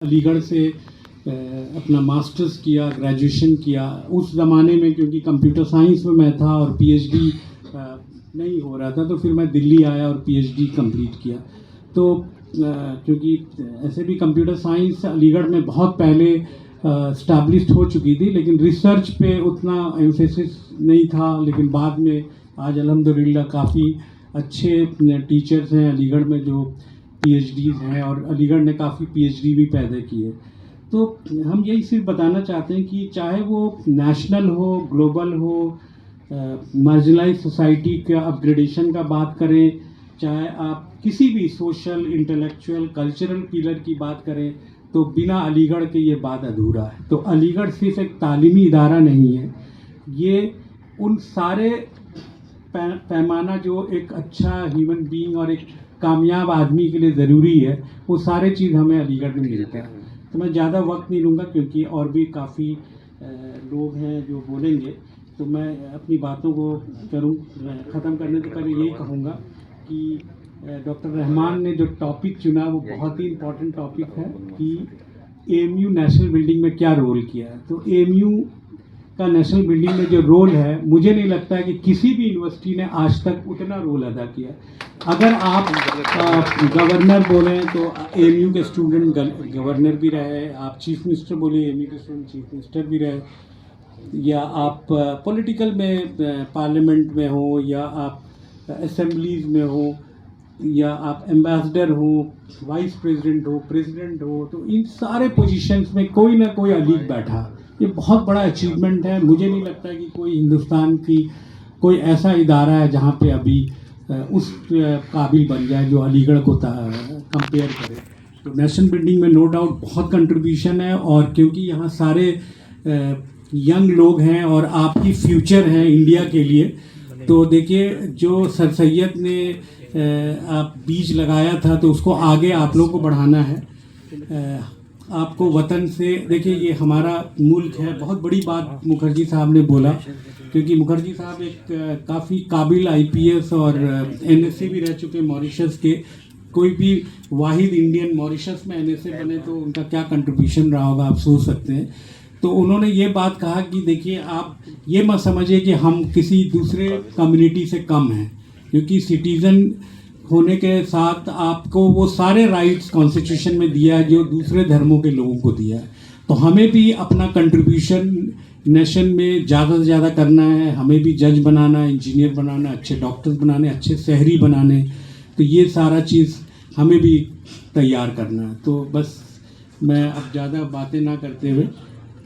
علی گڑھ سے اپنا ماسٹرز کیا، گریجویشن کیا. اس زمانے میں کیونکہ کمپیوٹر سائنس میں میں تھا اور پی ایچ ڈی نہیں ہو رہا تھا تو پھر میں دلی آیا اور پی ایچ ڈی کمپلیٹ کیا. تو کیونکہ ایسے بھی کمپیوٹر سائنس علی گڑھ میں بہت پہلے اسٹیبلشڈ ہو چکی تھی، لیکن ریسرچ پہ اتنا ایمفیسس نہیں تھا. لیکن بعد میں آج الحمدللہ کافی اچھے ٹیچرز ہیں علی گڑھ میں جو پی ایچ ڈیز ہیں، اور علی گڑھ نے کافی پی ایچ ڈی بھی پیدا کی ہے. تو ہم یہی صرف بتانا چاہتے ہیں کہ چاہے وہ نیشنل ہو، گلوبل ہو، مارجنلائز سوسائٹی کا اپ گریڈیشن کا بات کریں، چاہے آپ کسی بھی سوشل، انٹلیکچوئل، کلچرل پلر کی بات کریں، تو بنا علی گڑھ کے یہ بات ادھورا ہے. تو علی گڑھ صرف ایک تعلیمی ادارہ نہیں ہے، یہ ان سارے پیمانہ جو ایک اچھا ہیومن بینگ اور ایک کامیاب آدمی کے لیے ضروری ہے، وہ سارے چیز ہمیں علی گڑھ میں ملتا ہے. تو میں زیادہ وقت نہیں لوں گا کیونکہ اور بھی کافی لوگ ہیں جو بولیں گے. تو میں اپنی باتوں کو ختم کرنے سے پہلے یہی کہوں گا کہ ڈاکٹر رحمان نے جو ٹاپک چنا وہ بہت ہی امپورٹنٹ ٹاپک ہے کہ A M U national building میں کیا رول کیا ہے. تو اے ایم یو کا نیشنل بلڈنگ میں جو رول ہے، مجھے نہیں لگتا ہے کہ کسی بھی یونیورسٹی نے آج تک اتنا رول ادا کیا. اگر آپ گورنر بولیں تو اے ایم یو کے اسٹوڈنٹ گورنر بھی رہے، آپ چیف منسٹر بولیں اے ایم یو کے اسٹوڈنٹ چیف منسٹر بھی رہے، یا آپ پولیٹیکل میں پارلیمنٹ میں ہوں، یا آپ اسمبلیز میں ہوں، یا آپ ایمبیسڈر ہوں، وائس پریزیڈنٹ ہو، پریزیڈنٹ ہو، تو ان سارے پوزیشنز میں کوئی نہ کوئی علیگ بیٹھا. یہ بہت بڑا اچیومنٹ ہے. مجھے نہیں لگتا کہ کوئی ہندوستان کی کوئی ایسا ادارہ ہے جہاں پہ ابھی اس قابل بن جائے جو علی گڑھ کو کمپیئر کرے. تو نیشنل بلڈنگ میں نو ڈاؤٹ بہت کنٹریبیوشن ہے، اور کیونکہ یہاں سارے ینگ لوگ ہیں اور آپ کی فیوچر ہیں انڈیا کے لیے. تو دیکھیے جو سر سید نے آپ بیج لگایا تھا تو اس کو آگے آپ لوگوں کو بڑھانا ہے. آپ کو وطن سے دیکھیے یہ ہمارا ملک ہے. بہت بڑی بات مکھرجی صاحب نے بولا، کیونکہ مکھرجی صاحب ایک کافی قابل آئی پی ایس اور این ایس اے بھی رہ چکے موریشس کے. کوئی بھی واحد انڈین موریشس میں این ایس اے بنے تو ان کا کیا کنٹریبیوشن رہا ہوگا آپ سوچ سکتے ہیں. تو انہوں نے یہ بات کہا کہ دیکھیے آپ یہ مت سمجھے کہ ہم کسی دوسرے کمیونٹی سے کم ہیں، کیونکہ سٹیزن ہونے کے ساتھ آپ کو وہ سارے رائٹس کانسٹیٹیوشن میں دیا ہے جو دوسرے دھرموں کے لوگوں کو دیا ہے. تو ہمیں بھی اپنا کنٹریبیوشن نیشن میں زیادہ سے زیادہ کرنا ہے. ہمیں بھی جج بنانا ہے، انجینئر بنانا ہے، اچھے ڈاکٹرز بنانے، اچھے شہری بنانے. تو یہ سارا چیز ہمیں بھی تیار کرنا ہے. تو بس میں اب زیادہ باتیں نہ کرتے ہوئے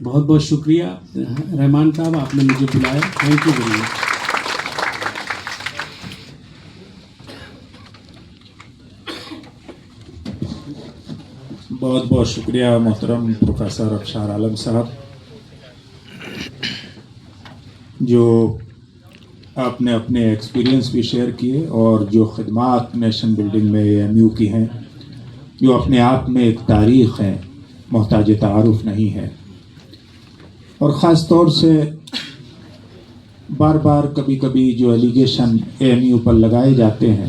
بہت بہت شکریہ رحمان صاحب، آپ نے مجھے بلایا. Thank you very much. بہت بہت شکریہ محترم پروفیسر افشار عالم صاحب، جو آپ نے اپنے ایکسپیرینس بھی شیئر کیے اور جو خدمات نیشن بلڈنگ میں اے ایم یو کی ہیں، جو اپنے آپ میں ایک تاریخ ہے، محتاج تعارف نہیں ہے. اور خاص طور سے بار بار کبھی کبھی جو ایلیگیشن اے ایم یو پر لگائے جاتے ہیں،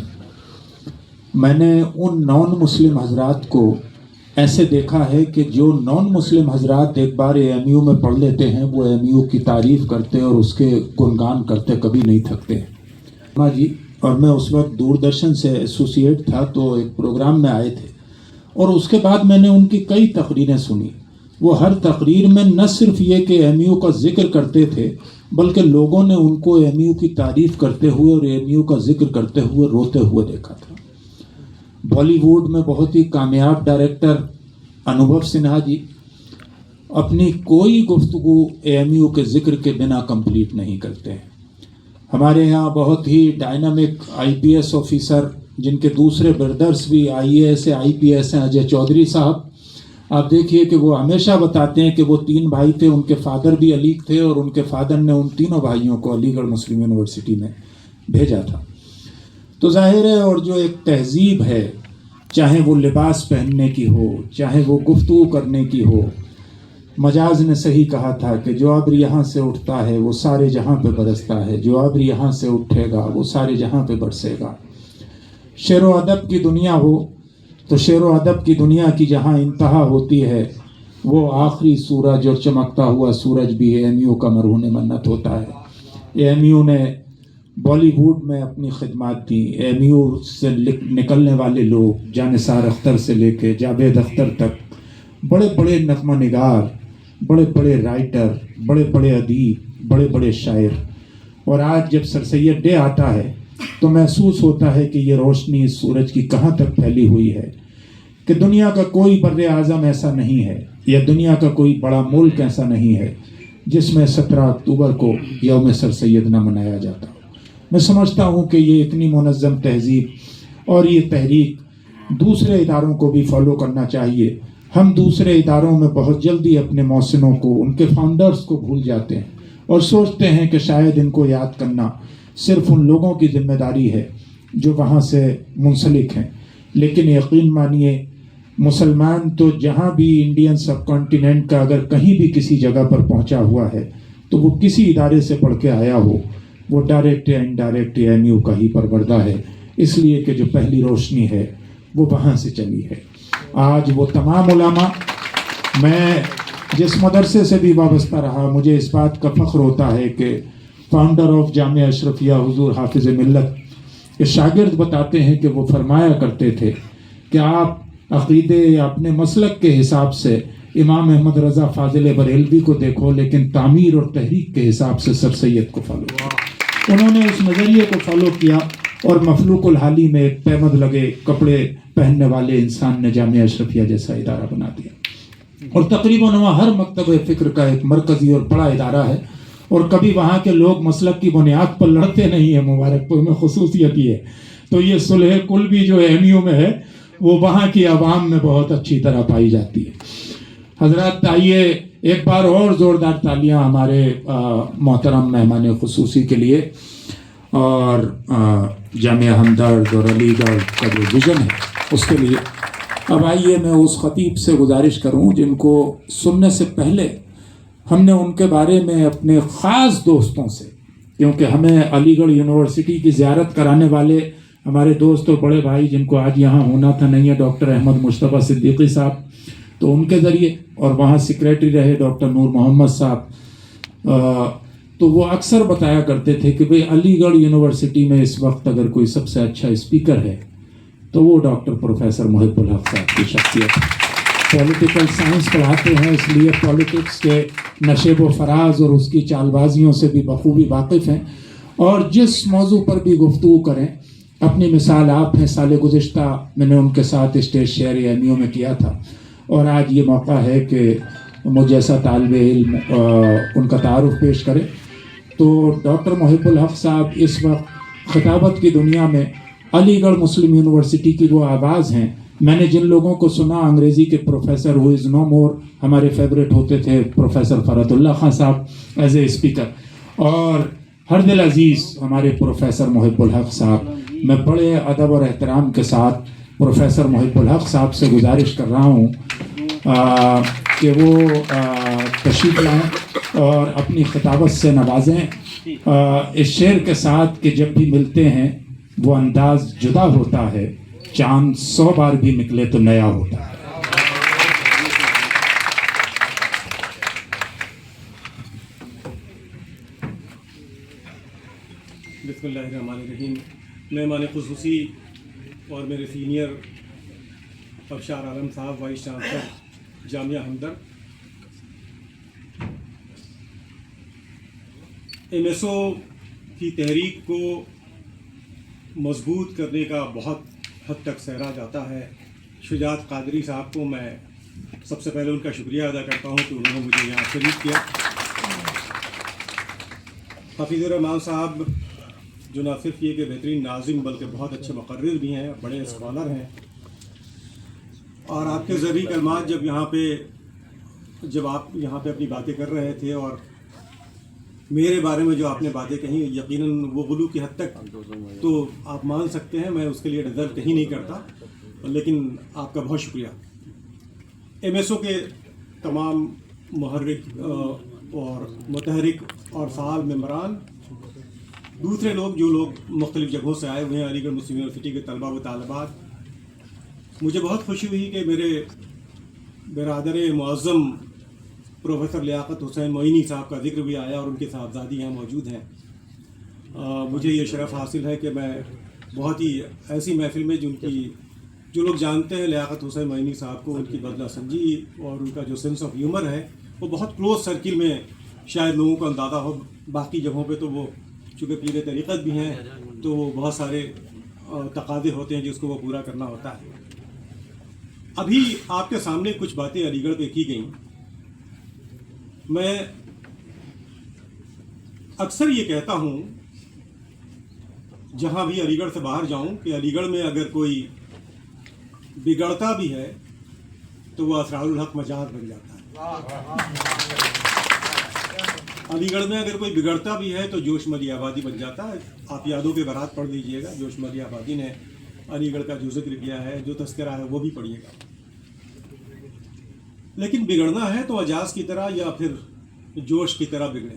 میں نے ان نان مسلم حضرات کو ایسے دیکھا ہے کہ جو نان مسلم حضرات ایک بار اے ایم یو میں پڑھ لیتے ہیں، وہ اے ایم یو کی تعریف کرتے اور اس کے گنگان کرتے کبھی نہیں تھکتے. جی، اور میں اس وقت دوردرشن سے ایسوسیٹ تھا تو ایک پروگرام میں آئے تھے، اور اس کے بعد میں نے ان کی کئی تقریریں سنی. وہ ہر تقریر میں نہ صرف یہ کہ اے ایم یو کا ذکر کرتے تھے، بلکہ لوگوں نے ان کو اے ایم یو کی تعریف کرتے ہوئے اور اے ایم یو کا ذکر کرتے ہوئے روتے ہوئے دیکھا تھا. بالی ووڈ میں بہت ہی کامیاب ڈائریکٹر انوبھو سنہا جی اپنی کوئی گفتگو اے ایم یو کے ذکر کے بنا کمپلیٹ نہیں کرتے ہیں. ہمارے یہاں بہت ہی ڈائنامک آئی پی ایس آفیسر، جن کے دوسرے بردرس بھی آئی A S I P S ہیں، اجے چودھری صاحب، آپ دیکھیے کہ وہ ہمیشہ بتاتے ہیں کہ وہ 3 بھائی تھے، ان کے فادر بھی علیگ تھے، اور ان کے فادر نے ان تینوں بھائیوں کو علی گڑھ مسلم یونیورسٹی میں بھیجا تھا. تو ظاہر ہے، اور جو ایک تہذیب ہے، چاہے وہ لباس پہننے کی ہو، چاہے وہ گفتگو کرنے کی ہو، مجاز نے صحیح کہا تھا کہ جو ابر یہاں سے اٹھتا ہے وہ سارے جہاں پہ برستا ہے، جو ابر یہاں سے اٹھے گا وہ سارے جہاں پہ برسے گا. شعر و ادب کی دنیا ہو تو شعر و ادب کی دنیا کی جہاں انتہا ہوتی ہے وہ آخری سورج اور چمکتا ہوا سورج بھی اے ایم یو کا مرہون منت ہوتا ہے. اے ایم یو نے بالی ووڈ میں اپنی خدمات دیں. اے ایم یو سے نکلنے والے لوگ جانثار اختر سے لے کے جاوید اختر تک بڑے بڑے نغمہ نگار، بڑے بڑے رائٹر، بڑے بڑے ادیب، بڑے بڑے شاعر. اور آج جب سر سید ڈے آتا ہے تو محسوس ہوتا ہے کہ یہ روشنی اس سورج کی کہاں تک پھیلی ہوئی ہے کہ دنیا کا کوئی بر اعظم ایسا نہیں ہے یا دنیا کا کوئی بڑا ملک ایسا نہیں ہے جس میں 17 اکتوبر کو یوم سر سید نہ منایا جاتا. میں سمجھتا ہوں کہ یہ اتنی منظم تہذیب اور یہ تحریک دوسرے اداروں کو بھی فالو کرنا چاہیے. ہم دوسرے اداروں میں بہت جلدی اپنے محسنوں کو، ان کے فاؤنڈرز کو بھول جاتے ہیں اور سوچتے ہیں کہ شاید ان کو یاد کرنا صرف ان لوگوں کی ذمہ داری ہے جو وہاں سے منسلک ہیں. لیکن یقین مانیے مسلمان تو جہاں بھی انڈین سب کانٹیننٹ کا اگر کہیں بھی کسی جگہ پر پہنچا ہوا ہے تو وہ کسی ادارے سے پڑھ کے آیا ہو، وہ ڈائریکٹ یا انڈائریکٹ اے ایم یو کا ہی پروردہ ہے. اس لیے کہ جو پہلی روشنی ہے وہ وہاں سے چلی ہے. آج وہ تمام علماء، میں جس مدرسے سے بھی وابستہ رہا مجھے اس بات کا فخر ہوتا ہے کہ فاؤنڈر آف جامعہ اشرفیہ حضور حافظ ملت کے شاگرد بتاتے ہیں کہ وہ فرمایا کرتے تھے کہ آپ عقیدے یا اپنے مسلک کے حساب سے امام احمد رضا فاضل بریلوی کو دیکھو لیکن تعمیر اور تحریک کے حساب سے سر سید کو فالو کرو. انہوں نے اس نظریے کو فالو کیا اور مخلوق الحالی میں ایک پیمد لگے کپڑے پہننے والے انسان نے جامعہ اشرفیہ جیسا ادارہ بنا دیا. اور تقریباً وہاں ہر مکتب فکر کا ایک مرکزی اور بڑا ادارہ ہے اور کبھی وہاں کے لوگ مسلک کی بنیاد پر لڑتے نہیں ہیں. مبارک پور میں خصوصیت یہ ہے. تو یہ صلح کل بھی جو ایم یو میں ہے وہ وہاں کی عوام میں بہت اچھی طرح پائی جاتی ہے. حضرات آئیے ایک بار اور زوردار تالیاں ہمارے محترم مہمان خصوصی کے لیے اور جامعہ ہمدرد اور علی گڑھ کا جو ویژن ہے اس کے لیے. اب آئیے میں اس خطیب سے گزارش کروں جن کو سننے سے پہلے ہم نے ان کے بارے میں اپنے خاص دوستوں سے، کیونکہ ہمیں علی گڑھ یونیورسٹی کی زیارت کرانے والے ہمارے دوست اور بڑے بھائی جن کو آج یہاں ہونا تھا نہیں ہے، ڈاکٹر احمد مصطفیٰ صدیقی صاحب، تو ان کے ذریعے، اور وہاں سیکریٹری رہے ڈاکٹر نور محمد صاحب، تو وہ اکثر بتایا کرتے تھے کہ بھئی علی گڑھ یونیورسٹی میں اس وقت اگر کوئی سب سے اچھا اسپیکر ہے تو وہ ڈاکٹر پروفیسر محب الحق صاحب کی شخصیت. پولیٹیکل سائنس پڑھاتے ہیں اس لیے پولیٹکس کے نشیب و فراز اور اس کی چال بازیوں سے بھی بخوبی واقف ہیں، اور جس موضوع پر بھی گفتگو کریں اپنی مثال آپ ہیں. سال گزشتہ میں نے ان کے ساتھ اسٹیج شیئر ایم یو میں کیا تھا اور آج یہ موقع ہے کہ مجھ جیسا طالب علم ان کا تعارف پیش کرے. تو ڈاکٹر محب الحق صاحب اس وقت خطابت کی دنیا میں علی گڑھ مسلم یونیورسٹی کی وہ آواز ہیں. میں نے جن لوگوں کو سنا انگریزی کے پروفیسر ہو از نو مور ہمارے فیوریٹ ہوتے تھے پروفیسر فرحت اللہ خان صاحب ایز اے اسپیکر، اور ہر دل عزیز ہمارے پروفیسر محب الحق صاحب. میں بڑے ادب اور احترام کے ساتھ پروفیسر محب الحق صاحب سے گزارش کر رہا ہوں کہ وہ تشریف لائیں اور اپنی خطابت سے نوازیں اس شعر کے ساتھ کہ جب بھی ملتے ہیں وہ انداز جدا ہوتا ہے، چاند 100 بار بھی نکلے تو نیا ہوتا ہے. بسم اللہ الرحمن الرحیم. مہمان خصوصی اور میرے سینئر ابشار عالم صاحب، vice chancellor Jamia Hamdard, M S O کی تحریک کو مضبوط کرنے کا بہت حد تک سہرا جاتا ہے. شجاعت قادری صاحب کو میں سب سے پہلے ان کا شکریہ ادا کرتا ہوں کہ انہوں نے مجھے یہاں شریک کیا. حفیظ الرحمان صاحب جو نہ صرف یہ کہ بہترین ناظم بلکہ بہت اچھے مقرر بھی ہیں، بڑے اسکالر ہیں، اور آپ کے ذریعہ کلمات جب آپ یہاں پہ اپنی باتیں کر رہے تھے اور میرے بارے میں جو آپ نے باتیں کہیں یقیناً وہ غلو کی حد تک تو آپ مان سکتے ہیں، میں اس کے لیے ڈیزرو کہیں نہیں کرتا، لیکن آپ کا بہت شکریہ. ایم ایس او کے تمام محرک اور متحرک اور فعال ممبران، دوسرے لوگ جو لوگ مختلف جگہوں سے آئے ہوئے ہیں، علی گڑھ مسلم یونیورسٹی کے طلباء و طالبات، مجھے بہت خوشی ہوئی کہ میرے برادر معظم پروفیسر لیاقت حسین معینی صاحب کا ذکر بھی آیا اور ان کے صاحبزادی یہاں موجود ہیں. مجھے یہ شرف حاصل ہے کہ میں بہت ہی ایسی محفل میں جو لوگ جانتے ہیں لیاقت حسین معینی صاحب کو، ان کی بدلہ سمجھی اور ان کا جو سینس آف ہیومر ہے وہ بہت کلوز سرکل میں شاید لوگوں کو اندازہ ہو. باقی جگہوں پہ تو وہ چونکہ پیر طریقت بھی ہیں تو وہ بہت سارے تقاضے ہوتے ہیں جس کو وہ پورا کرنا ہوتا ہے. ابھی آپ کے سامنے کچھ باتیں علی گڑھ پہ کی گئیں. میں اکثر یہ کہتا ہوں جہاں بھی علی گڑھ سے باہر جاؤں کہ علی گڑھ میں اگر کوئی بگڑتا بھی ہے تو وہ اسرار الحق مجاز بن جاتا ہے. علی گڑھ میں اگر کوئی بگڑتا بھی ہے تو جوش ملی آبادی بن جاتا ہے. آپ یادوں کے برات پڑھ لیجئے گا، جوش ملی آبادی نے علی گڑھ کا جو ذکر کیا ہے، جو تذکرہ ہے وہ بھی پڑھیے گا. لیکن بگڑنا ہے تو اجاز کی طرح یا پھر جوش کی طرح بگڑے.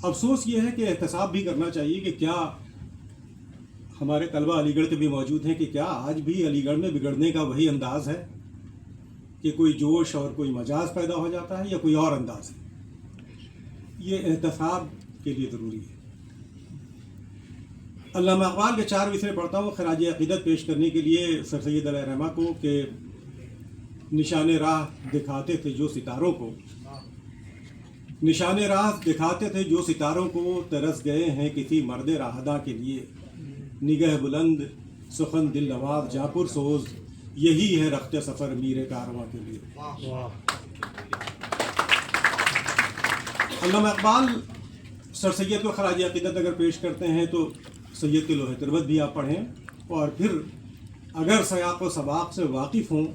افسوس یہ ہے کہ احتساب بھی کرنا چاہیے کہ کیا ہمارے طلبہ علی گڑھ کے بھی موجود ہیں کہ کیا آج بھی علی گڑھ میں بگڑنے کا وہی انداز ہے کہ کوئی جوش اور کوئی مجاز پیدا ہو جاتا ہے یا کوئی اور انداز ہے. یہ احتساب کے لیے ضروری ہے. علامہ اقبال کے 4 مصرے پڑھتا ہوں خراج عقیدت پیش کرنے کے لیے سر سید علیہ الرحمہ کو کہ نشان راہ دکھاتے تھے جو ستاروں کو، نشان راہ دکھاتے تھے جو ستاروں کو، ترس گئے ہیں کسی مرد راہداں کے لیے. نگہ بلند سخن دل نواز جاپر سوز، یہی ہے رخت سفر میر کارواں کے لیے. علامہ اقبال سر سید کو خراج عقیدت اگر پیش کرتے ہیں تو سید کے لوح تربت بھی آپ پڑھیں، اور پھر اگر سیاق و سباق سے واقف ہوں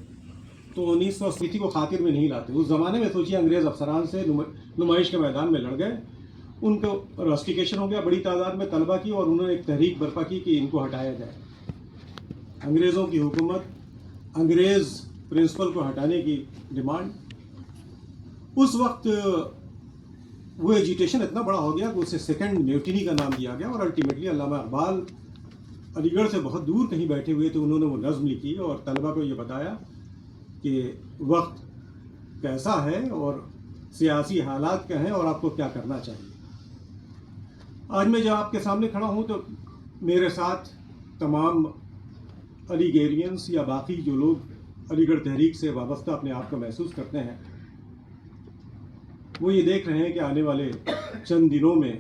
تو 1980 کو خاطر میں نہیں لاتے. اس زمانے میں سوچیے انگریز افسران سے نمائش کے میدان میں لڑ گئے، ان کو رسٹیکیشن ہو گیا بڑی تعداد میں طلبہ کی، اور انہوں نے ایک تحریک برپا کی کہ ان کو ہٹایا جائے. انگریزوں کی حکومت، انگریز پرنسپل کو ہٹانے کی ڈیمانڈ. اس وقت وہ ایجیٹیشن اتنا بڑا ہو گیا کہ اسے سیکنڈ میوٹینی کا نام دیا گیا، اور الٹیمیٹلی علامہ اقبال علی گڑھ سے بہت دور کہیں بیٹھے ہوئے تھے. انہوں نے وہ نظم لکھی اور طلبہ کو یہ بتایا کہ وقت کیسا ہے اور سیاسی حالات کیا ہیں اور آپ کو کیا کرنا چاہیے. آج میں جب آپ کے سامنے کھڑا ہوں تو میرے ساتھ تمام علی گیرینس یا باقی جو لوگ علی گڑھ تحریک سے وابستہ اپنے آپ کو محسوس کرتے ہیں، وہ یہ دیکھ رہے ہیں کہ آنے والے چند دنوں میں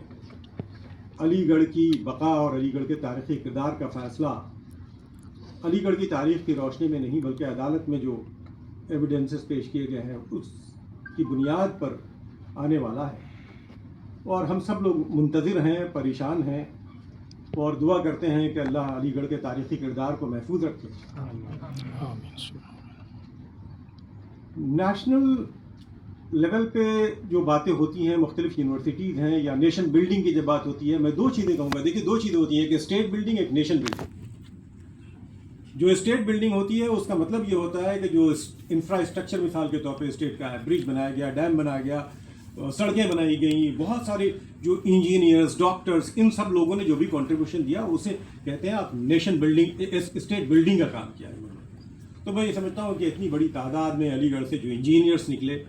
علی گڑھ کی بقا اور علی گڑھ کے تاریخی کردار کا فیصلہ علی گڑھ کی تاریخ کی روشنی میں نہیں بلکہ عدالت میں جو ایویڈنسز پیش کیے گئے ہیں اس کی بنیاد پر آنے والا ہے. اور ہم سب لوگ منتظر ہیں، پریشان ہیں اور دعا کرتے ہیں کہ اللہ علی گڑھ کے تاریخی کردار کو محفوظ رکھے. نیشنل لیول پہ جو باتیں ہوتی ہیں، مختلف یونیورسٹیز ہیں یا نیشن بلڈنگ کی جب بات ہوتی ہے، میں 2 چیزیں کہوں گا. دیکھیے 2 چیزیں ہوتی ہیں، ایک اسٹیٹ بلڈنگ، ایک نیشن بلڈنگ. جو اسٹیٹ بلڈنگ ہوتی ہے اس کا مطلب یہ ہوتا ہے کہ جو انفراسٹرکچر مثال کے طور پہ اسٹیٹ کا ہے، برج بنایا گیا، ڈیم بنایا گیا، سڑکیں بنائی گئیں، بہت سارے جو انجینئرز، ڈاکٹرز، ان سب لوگوں نے جو بھی کنٹریبیوشن دیا اسے کہتے ہیں آپ نیشن بلڈنگ، اسٹیٹ بلڈنگ کا کام کیا ہے. تو میں یہ سمجھتا ہوں کہ اتنی بڑی تعداد میں علی گڑھ سے جو انجینئرس نکلے،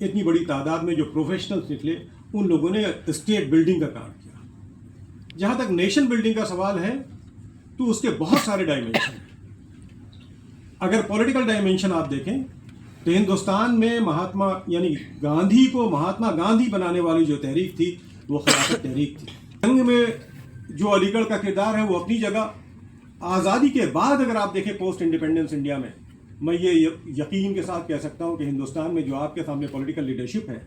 اتنی بڑی تعداد میں جو پروفیشنلز نکلے، ان لوگوں نے اسٹیٹ بلڈنگ کا کام کیا. جہاں تک نیشن بلڈنگ کا سوال ہے تو اس کے بہت سارے ڈائمینشن ہیں. اگر پولیٹیکل ڈائمینشن آپ دیکھیں تو ہندوستان میں مہاتما یعنی گاندھی کو مہاتما گاندھی بنانے والی جو تحریک تھی وہ خلافت تحریک تھی. جنگ میں جو علی گڑھ کا کردار ہے وہ اپنی جگہ. آزادی کے بعد اگر آپ دیکھیں پوسٹ انڈیپینڈنس انڈیا میں یہ یقین کے ساتھ کہہ سکتا ہوں کہ ہندوستان میں جو آپ کے سامنے پولیٹیکل لیڈرشپ ہے،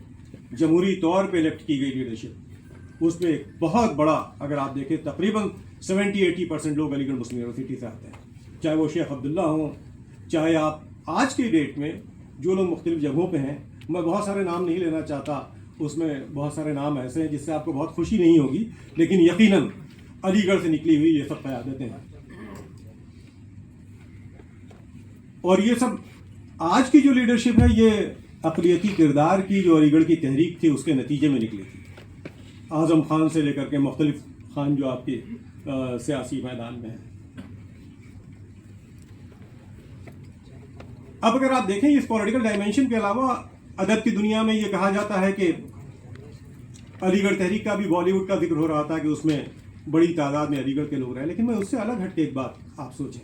جمہوری طور پہ الیکٹ کی گئی لیڈرشپ، اس میں ایک بہت بڑا اگر آپ دیکھیں تقریباً 70-80% لوگ علی گڑھ مسلم یونیورسٹی سے آتے ہیں. چاہے وہ شیخ عبداللہ ہوں، چاہے آپ آج کی ڈیٹ میں جو لوگ مختلف جگہوں پہ ہیں، میں بہت سارے نام نہیں لینا چاہتا، اس میں بہت سارے نام ایسے ہیں جس سے آپ کو بہت خوشی نہیں ہوگی، لیکن یقیناً علی گڑھ سے نکلی ہوئی یہ سب قیادتیں ہیں. اور یہ سب آج کی جو لیڈرشپ ہے یہ اقلیتی کردار کی جو علی گڑھ کی تحریک تھی اس کے نتیجے میں نکلی تھی. اعظم خان سے لے کر کے مختلف خان جو آپ کے سیاسی میدان میں ہیں. اب اگر آپ دیکھیں اس پولیٹیکل ڈائمینشن کے علاوہ ادب کی دنیا میں یہ کہا جاتا ہے کہ علی گڑھ تحریک کا بھی بالی ووڈ کا ذکر ہو رہا تھا کہ اس میں بڑی تعداد میں علی گڑھ کے لوگ رہے، لیکن میں اس سے الگ ہٹ کے ایک بات آپ سوچیں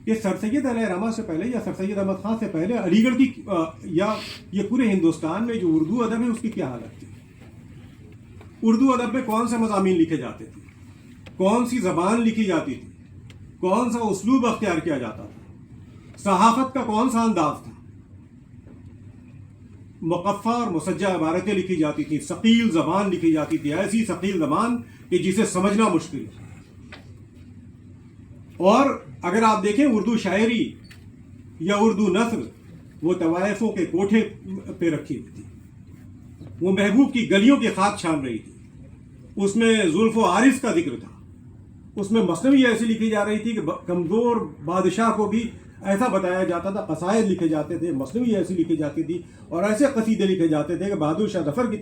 کہ سر سید علیہ رحمہ سے پہلے یا سر سید احمد خان سے پہلے علی گڑھ کی یا یہ پورے ہندوستان میں جو اردو ادب ہے اس کی کیا حالت تھی؟ اردو ادب میں کون سے مضامین لکھے جاتے تھے، کون سی زبان لکھی جاتی تھی، کون سا اسلوب اختیار کیا جاتا تھا، صحافت کا کون سا انداز تھا، مقفع اور مسجع عبارتیں لکھی جاتی تھی، ثقیل زبان لکھی جاتی تھی، ایسی ثقیل زبان کہ جسے سمجھنا مشکل ہے. اور اگر آپ دیکھیں اردو شاعری یا اردو نثر وہ طوائفوں کے کوٹھے پہ رکھی ہوئی تھی، وہ محبوب کی گلیوں کی خاک چھان رہی تھی، اس میں زلف و عارض کا ذکر تھا، اس میں مثنوی ایسی لکھی جا رہی تھی کہ کمزور بادشاہ کو بھی ایسا بتایا جاتا تھا، قصائد لکھے جاتے تھے، مثنوی ایسی لکھی جاتی تھی اور ایسے قصیدے لکھے جاتے تھے کہ بہادر شاہ ظفر کی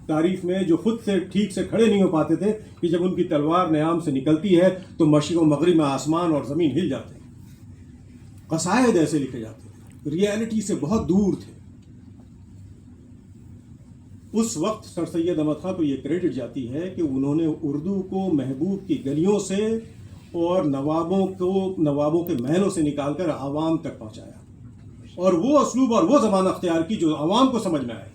تعریف میں جو خود سے ٹھیک سے کھڑے نہیں ہو پاتے تھے کہ جب ان کی تلوار نیام سے نکلتی ہے تو مشرق و مغرب میں آسمان اور زمین ہل جاتے ہیں. قصائد ایسے لکھے جاتے تھے، ریئلٹی سے بہت دور تھے. اس وقت سر سید احمد خان کو یہ کریڈٹ جاتی ہے کہ انہوں نے اردو کو محبوب کی گلیوں سے اور نوابوں کے محلوں سے نکال کر عوام تک پہنچایا اور وہ اسلوب اور وہ زبان اختیار کی جو عوام کو سمجھ میں آئے.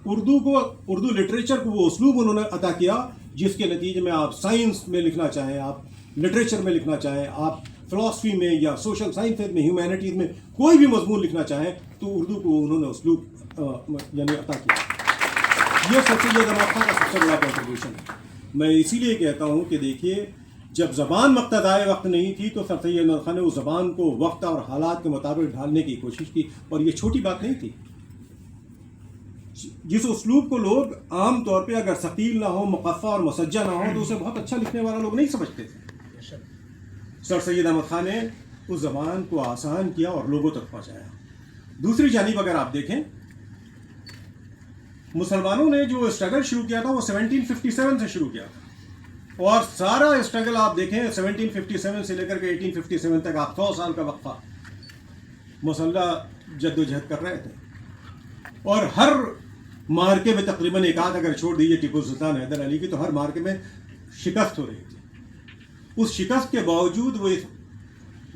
اردو لٹریچر کو وہ اسلوب انہوں نے عطا کیا جس کے نتیجے میں آپ سائنس میں لکھنا چاہیں، آپ لٹریچر میں لکھنا چاہیں، آپ فلاسفی میں یا سوشل سائنسز میں، ہیومینٹیز میں کوئی بھی مضمون لکھنا چاہیں تو اردو کو انہوں نے اسلوب یعنی عطا کیا. یہ سر سید احمد خان کا سب سے بڑا کنٹریبیوشن ہے. میں اسی لیے کہتا ہوں کہ دیکھیے جب زبان مقتضائے وقت نہیں تھی تو سر سید احمد خان نے اس زبان کو وقت اور حالات کے مطابق ڈھالنے کی کوشش کی، اور یہ چھوٹی بات نہیں تھی. جس اسلوب کو لوگ عام طور پہ اگر ثقیل نہ ہو، مقفع اور مسجع نہ ہو تو اسے بہت اچھا لکھنے والا لوگ نہیں سمجھتے تھے. سر سید احمد خان نے اس زبان کو آسان کیا اور لوگوں تک پہنچایا. دوسری جانب اگر آپ دیکھیں مسلمانوں نے جو اسٹرگل شروع کیا تھا وہ 1757 سے شروع کیا تھا، اور سارا اسٹرگل آپ دیکھیں 1757 سے لے کر کے 1857 تک آپ 100 سال کا وقفہ مسلح جد و جہد کر رہے تھے، اور ہر مارکے میں تقریباً ایک آدھ اگر چھوڑ دیجیے ٹیپو سلطان حیدر علی کی تو ہر مارکے میں شکست ہو رہی تھی. اس شکست کے باوجود وہ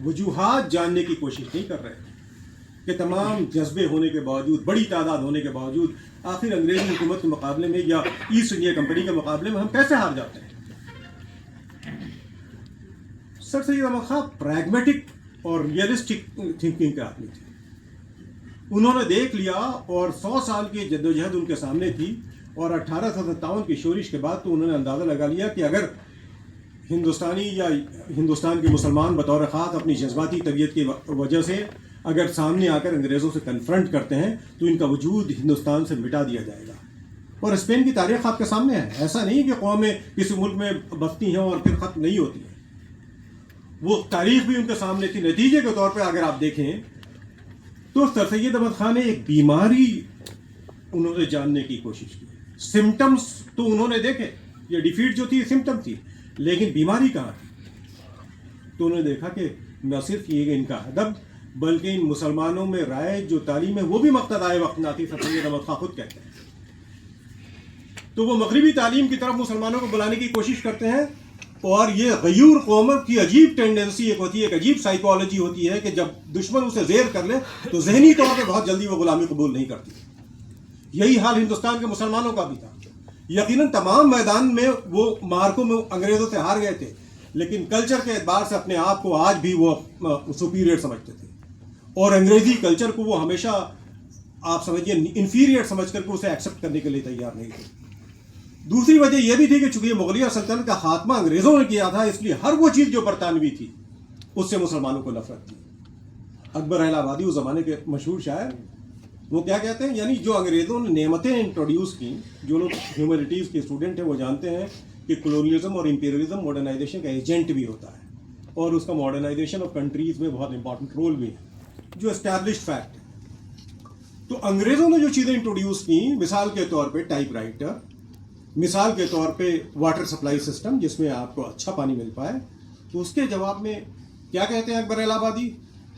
وجوہات جاننے کی کوشش نہیں کر رہے تھے کہ تمام جذبے ہونے کے باوجود، بڑی تعداد ہونے کے باوجود آخر انگریزی حکومت کے مقابلے میں یا ایسٹ انڈیا کمپنی کے مقابلے میں ہم کیسے ہار جاتے ہیں. سر سید احمد خان پریگمیٹک اور ریئلسٹک تھنکنگ کے آدمی تھے. انہوں نے دیکھ لیا اور 100 سال کی جدوجہد ان کے سامنے تھی، اور 1857 کی شورش کے بعد تو انہوں نے اندازہ لگا لیا کہ اگر ہندوستانی یا ہندوستان کے مسلمان بطور خاص اپنی جذباتی طبیعت کی وجہ سے اگر سامنے آ کر انگریزوں سے کنفرنٹ کرتے ہیں تو ان کا وجود ہندوستان سے مٹا دیا جائے گا. اور اسپین کی تاریخ آپ کے سامنے ہے. ایسا نہیں کہ قومیں کسی ملک میں بستی ہیں اور پھر ختم نہیں ہوتی ہیں، وہ تاریخ بھی ان کے سامنے تھی. نتیجے کے طور پہ اگر آپ دیکھیں تو سر سید احمد خان نے ایک بیماری انہوں نے جاننے کی کوشش کی. سمٹمز تو انہوں نے دیکھے، یہ ڈیفیٹ جو تھی سمٹم تھی، لیکن بیماری کہاں تھی؟ تو انہوں نے دیکھا کہ نہ صرف یہ ان کا ادب بلکہ ان مسلمانوں میں رائج جو تعلیم ہے وہ بھی مقتضائے وقت نہ تھی. سر سید احمد خان خود کہتے ہیں. تو وہ مغربی تعلیم کی طرف مسلمانوں کو بلانے کی کوشش کرتے ہیں، اور یہ غیور قوموں کی عجیب ٹینڈنسی ایک ہوتی ہے، ایک عجیب سائیکالوجی ہوتی ہے کہ جب دشمن اسے زیر کر لے تو ذہنی طور پہ بہت جلدی وہ غلامی قبول نہیں کرتی. یہی حال ہندوستان کے مسلمانوں کا بھی تھا. یقیناً تمام میدان میں وہ مارکوں میں انگریزوں سے ہار گئے تھے، لیکن کلچر کے اعتبار سے اپنے آپ کو آج بھی وہ سپیریئر سمجھتے تھے، اور انگریزی کلچر کو وہ ہمیشہ آپ سمجھیے انفیریئر سمجھ کر کے اسے ایکسیپٹ کرنے کے لیے تیار نہیں تھے. دوسری وجہ یہ بھی تھی کہ چونکہ مغلیہ سلطنت کا خاتمہ انگریزوں نے کیا تھا، اس لیے ہر وہ چیز جو برطانوی تھی اس سے مسلمانوں کو نفرت تھی. اکبر الہ آبادی اس زمانے کے مشہور شاعر، وہ کیا کہتے ہیں، یعنی جو انگریزوں نے نعمتیں انٹروڈیوس کی، جو لوگ ہیومینٹیز کے اسٹوڈنٹ ہیں وہ جانتے ہیں کہ کلونیلزم اور امپیریلزم ماڈرنائزیشن کا ایجنٹ بھی ہوتا ہے، اور اس کا ماڈرنائزیشن آف کنٹریز میں بہت امپورٹنٹ رول بھی ہے، جو اسٹیبلشڈ فیکٹ ہے. تو انگریزوں نے جو چیزیں انٹروڈیوس کی، مثال کے طور پہ ٹائپ رائٹر، مثال کے طور پہ واٹر سپلائی سسٹم جس میں آپ کو اچھا پانی مل پائے، تو اس کے جواب میں کیا کہتے ہیں اکبر الہ آبادی،